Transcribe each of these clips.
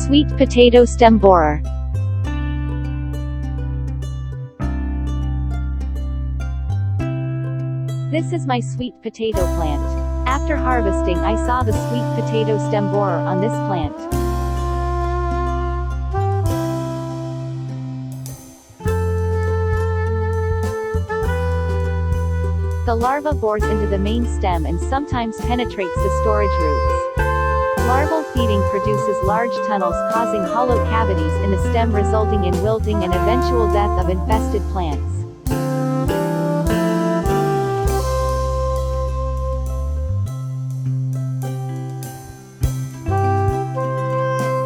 Sweet potato stemborer. This is my sweet potato plant. After harvesting, I saw the sweet potato stemborer on this plant. The larva bores into the main stem and sometimes penetrates the storage roots. Larval feeding produces large tunnels causing hollow cavities in the stem, resulting in wilting and eventual death of infested plants.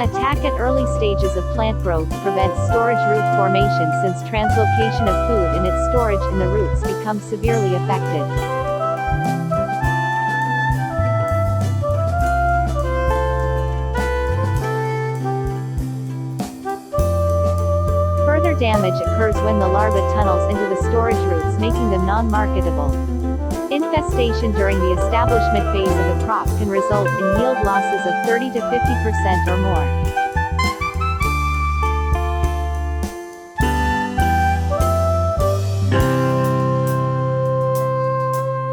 Attack at early stages of plant growth prevents storage root formation, since translocation of food in its storage in the roots becomes severely affected. Further damage occurs when the larva tunnels into the storage roots, making them non-marketable. Infestation during the establishment phase of a crop can result in yield losses of 30 to 50% or more.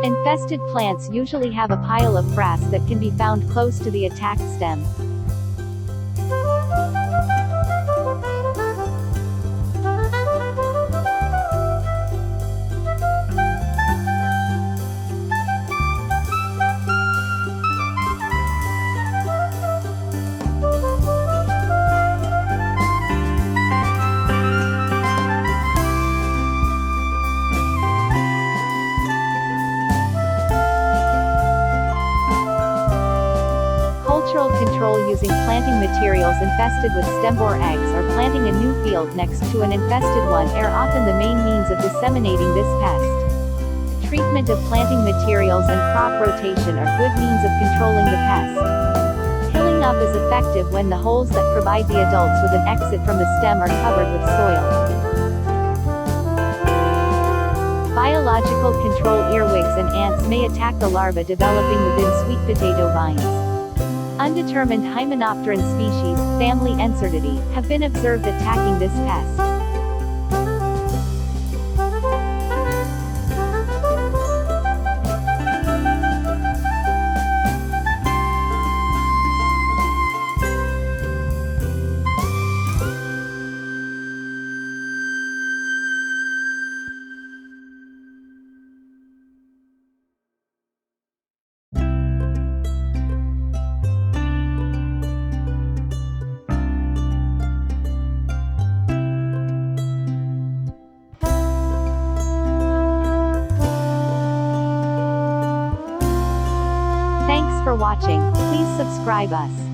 Infested plants usually have a pile of frass that can be found close to the attacked stem. Control using planting materials infested with stemborer eggs, or planting a new field next to an infested one, are often the main means of disseminating this pest. Treatment of planting materials and crop rotation are good means of controlling the pest. Hilling up is effective when the holes that provide the adults with an exit from the stem are covered with soil. Biological control earwigs and ants may attack the larvae developing within sweet potato vines. Undetermined Hymenopteran species, family Encertidae, have been observed attacking this pest. Thanks for watching. Please subscribe us.